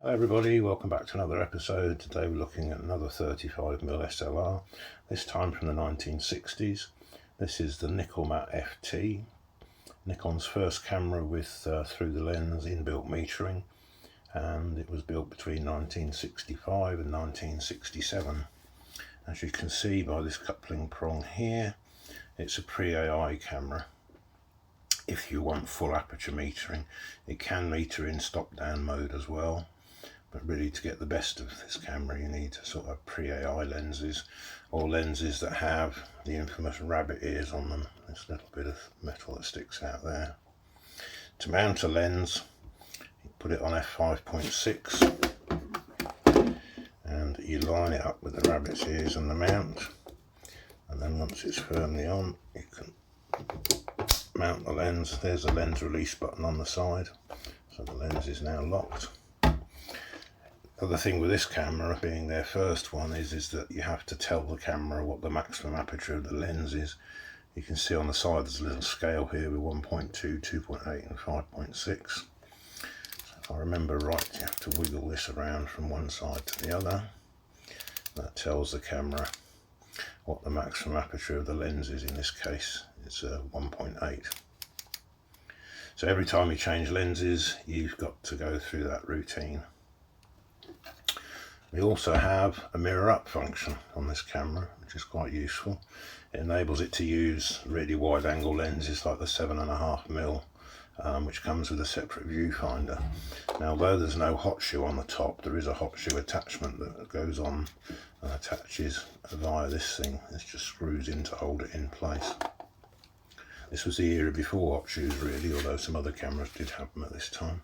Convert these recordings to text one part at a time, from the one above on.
Hi everybody, welcome back to another episode. Today we're looking at another 35mm SLR, this time from the 1960s. This is the Nikkormat FT, Nikon's first camera with through the lens inbuilt metering, and it was built between 1965 and 1967. As you can see by this coupling prong here, it's a pre-AI camera. If you want full aperture metering, it can meter in stop-down mode as well. But really, to get the best of this camera, you need sort of pre-AI lenses, or lenses that have the infamous rabbit ears on them. This little bit of metal that sticks out there. To mount a lens, you put it on f5.6 and you line it up with the rabbit's ears and the mount, and then once it's firmly on, you can mount the lens. There's a lens release button on the side, so the lens is now locked. The other thing with this camera, being their first one, is that you have to tell the camera what the maximum aperture of the lens is. You can see on the side there's a little scale here with 1.2, 2.8 and 5.6. So if I remember right, you have to wiggle this around from one side to the other. That tells the camera what the maximum aperture of the lens is. In this case, it's 1.8. So every time you change lenses, you've got to go through that routine. We also have a mirror up function on this camera, which is quite useful. It enables it to use really wide angle lenses like the 7.5mm, which comes with a separate viewfinder. Now, although there's no hot shoe on the top, there is a hot shoe attachment that goes on and attaches via this thing. This just screws in to hold it in place. This was the era before hot shoes really, although some other cameras did have them at this time.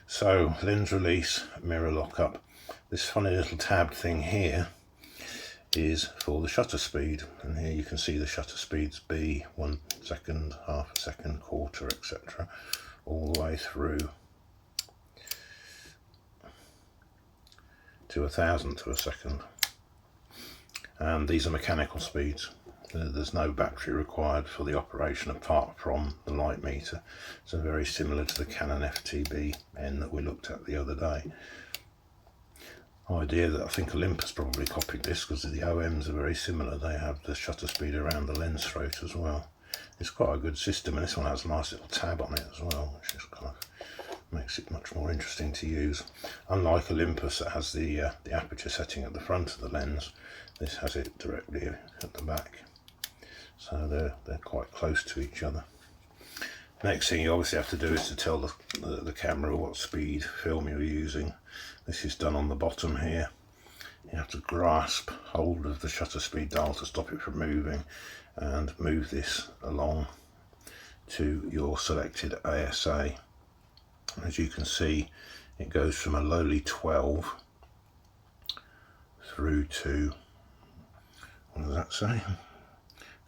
So, lens release, mirror lock up. This funny little tabbed thing here is for the shutter speed, and here you can see the shutter speeds be 1 second, half a second, quarter, etc., all the way through to 1,000th of a second. And these are mechanical speeds. There's no battery required for the operation apart from the light meter. So very similar to the Canon FTN that we looked at the other day. Idea that I think Olympus probably copied this, because the OMs are very similar. They have the shutter speed around the lens throat as well. It's quite a good system, and this one has a nice little tab on it as well, which just kind of makes it much more interesting to use. Unlike Olympus that has the aperture setting at the front of the lens, this has it directly at the back. So they're quite close to each other. Next thing you obviously have to do is to tell the camera what speed film you're using. This is done on the bottom here. You have to grasp hold of the shutter speed dial to stop it from moving, and move this along to your selected ASA. As you can see, it goes from a lowly 12 through to, what does that say?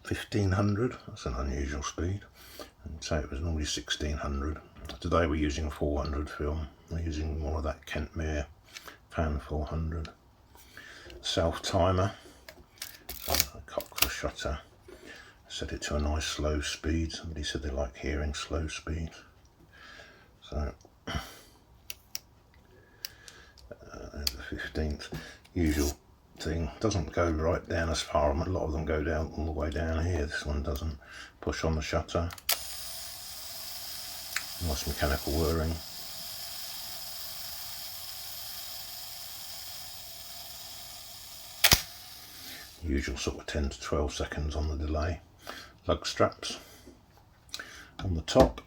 1500. That's an unusual speed. I'd say it was normally 1600. Today we're using 400 film. We're using more of that Kentmere Pan 400. Self timer. I cock the shutter. Set it to a nice slow speed. Somebody said they like hearing slow speed. So there's the 15th. Usual thing, doesn't go right down as far. A lot of them go down all the way down here. This one doesn't. Push on the shutter. Nice mechanical whirring. Usual sort of 10 to 12 seconds on the delay. Lug straps on the top.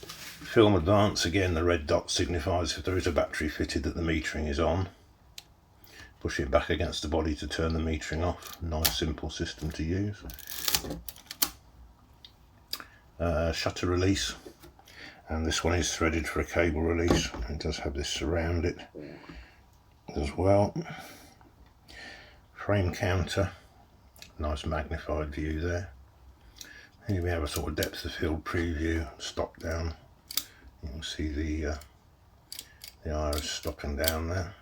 Film advance, again the red dot signifies if there is a battery fitted that the metering is on. Push it back against the body to turn the metering off. Nice simple system to use. Shutter release, and this one is threaded for a cable release. It does have this around it as well. Frame counter, nice magnified view there. Here we have a sort of depth of field preview, stop down. You can see the iris stopping down there.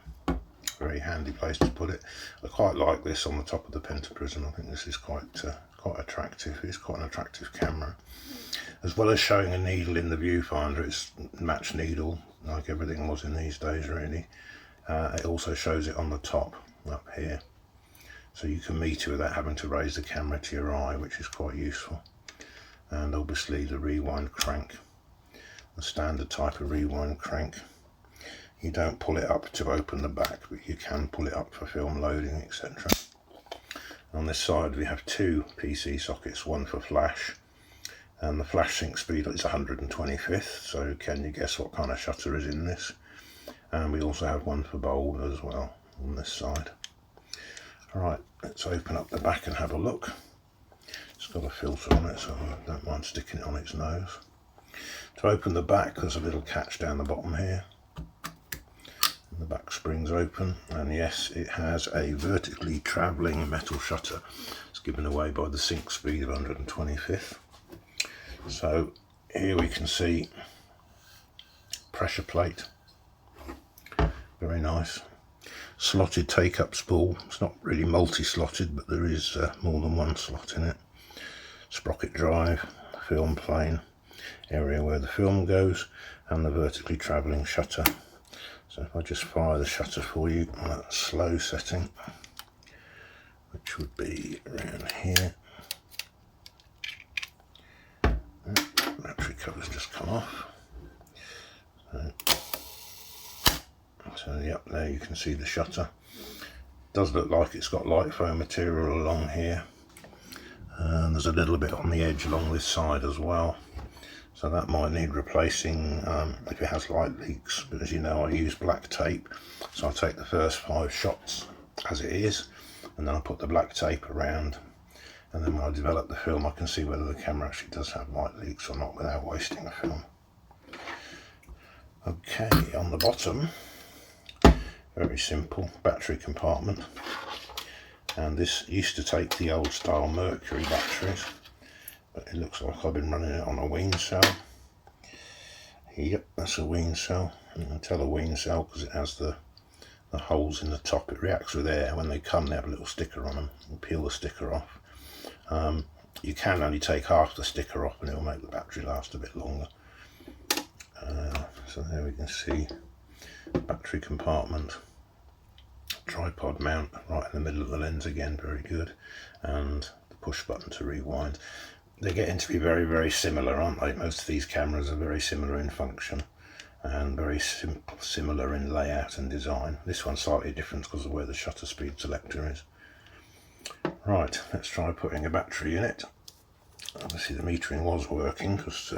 Very handy place to put it. I quite like this on the top of the pentaprism. I think this is quite attractive. It's quite an attractive camera. As well as showing a needle in the viewfinder, it's match needle like everything was in these days really. It also shows it on the top up here, so you can meter without having to raise the camera to your eye, which is quite useful. And obviously the rewind crank, the standard type of rewind crank. You don't pull it up to open the back, but you can pull it up for film loading, etc. On this side we have two PC sockets, one for flash, and the flash sync speed is 125th, so can you guess what kind of shutter is in this? And we also have one for bold as well on this side. Alright, let's open up the back and have a look. It's got a filter on it, so I don't mind sticking it on its nose. To open the back, there's a little catch down the bottom here. And the back springs open, and yes, it has a vertically travelling metal shutter. It's given away by the sync speed of 125th. So here we can see pressure plate, very nice. Slotted take-up spool. It's not really multi-slotted, but there is more than one slot in it. Sprocket drive, film plane, area where the film goes, and the vertically travelling shutter. So if I just fire the shutter for you on that slow setting, which would be around here. Battery cover's just come off. So yep, there you can see the shutter. It does look like it's got light foam material along here, and there's a little bit on the edge along this side as well, so that might need replacing if it has light leaks. But as you know, I use black tape, so I take the first 5 shots as it is, and then I put the black tape around, and then when I develop the film I can see whether the camera actually does have light leaks or not without wasting the film. Okay, on the bottom, very simple battery compartment, and this used to take the old style Mercury batteries, but it looks like I've been running it on a wean cell. Yep, that's a wean cell. You can tell a wean cell because it has the holes in the top. It reacts with air. When they come, they have a little sticker on them. You peel the sticker off. You can only take half the sticker off and it will make the battery last a bit longer. So there we can see battery compartment, tripod mount right in the middle of the lens again, very good, and the push button to rewind. They're getting to be very, very similar, aren't they? Most of these cameras are very similar in function and very similar in layout and design. This one's slightly different because of where the shutter speed selector is. Right, let's try putting a battery in it. Obviously the metering was working because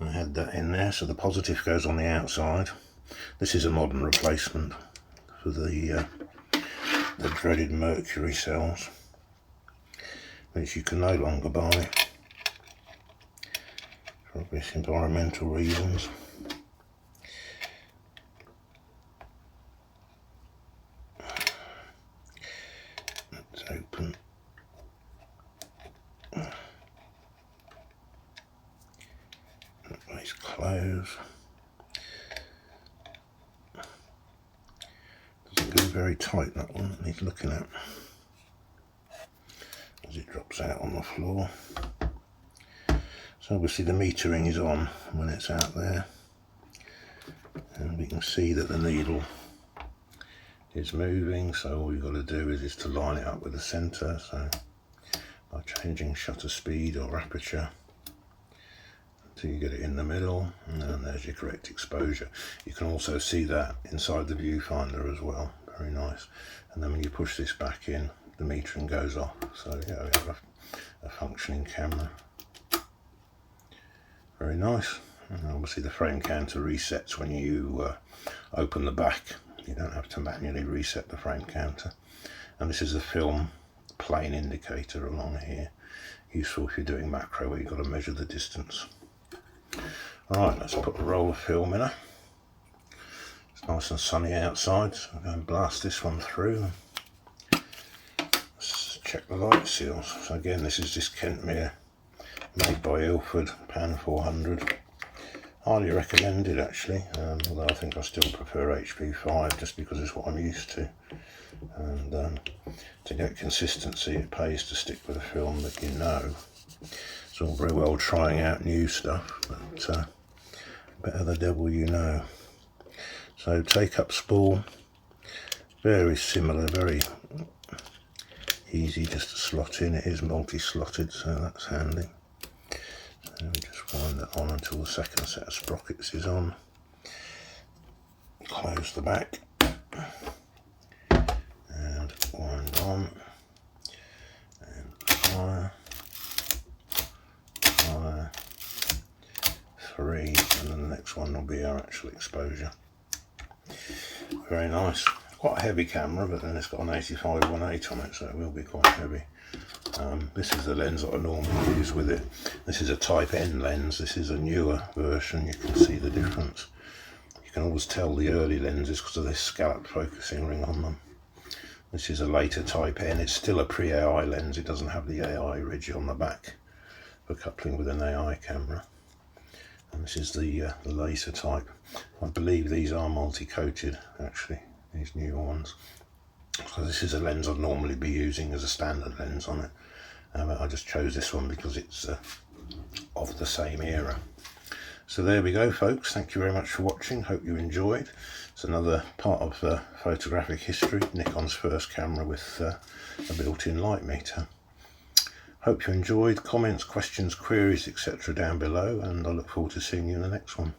I had that in there, so the positive goes on the outside. This is a modern replacement for the dreaded Mercury cells, which you can no longer buy for obvious environmental reasons. Let's open. Let's close. Doesn't go very tight, that one. It needs looking at as it drops out on the floor. So obviously the metering is on when it's out there, and we can see that the needle is moving, so all you've got to do is to line it up with the center. So by changing shutter speed or aperture until you get it in the middle, and then there's your correct exposure. You can also see that inside the viewfinder as well, very nice. And then when you push this back in, the metering goes off, so yeah, we have a functioning camera. Very nice. And obviously the frame counter resets when you open the back. You don't have to manually reset the frame counter. And this is the film plane indicator along here, useful if you're doing macro where you've got to measure the distance. Alright, let's put a roll of film in her. It's nice and sunny outside, so I'm going to blast this one through. Let's check the light seals. So again, this is this Kentmere, made by Ilford, pan 400. Highly recommended actually, although I think I still prefer HP5 just because it's what I'm used to. And to get consistency, it pays to stick with a film that you know. It's all very well trying out new stuff, but better the devil you know. So take up spool, very similar, very easy just to slot in. It is multi-slotted, so that's handy. So we just wind that on until the second set of sprockets is on. Close the back and wind on and fire, 3, and then the next one will be our actual exposure. Very nice. Quite a heavy camera, but then it's got an 85-1.8 on it, so it will be quite heavy. This is the lens that I normally use with it. This is a Type N lens. This is a newer version. You can see the difference. You can always tell the early lenses because of this scalloped focusing ring on them. This is a later Type N. It's still a pre-AI lens. It doesn't have the AI ridge on the back for coupling with an AI camera. And this is the later type. I believe these are multi-coated, actually, these newer ones. So this is a lens I'd normally be using as a standard lens on it. I just chose this one because it's of the same era. So there we go, folks. Thank you very much for watching. Hope you enjoyed. It's another part of photographic history, Nikon's first camera with a built-in light meter. Hope you enjoyed. Comments, questions, queries, etc. down below, and I look forward to seeing you in the next one.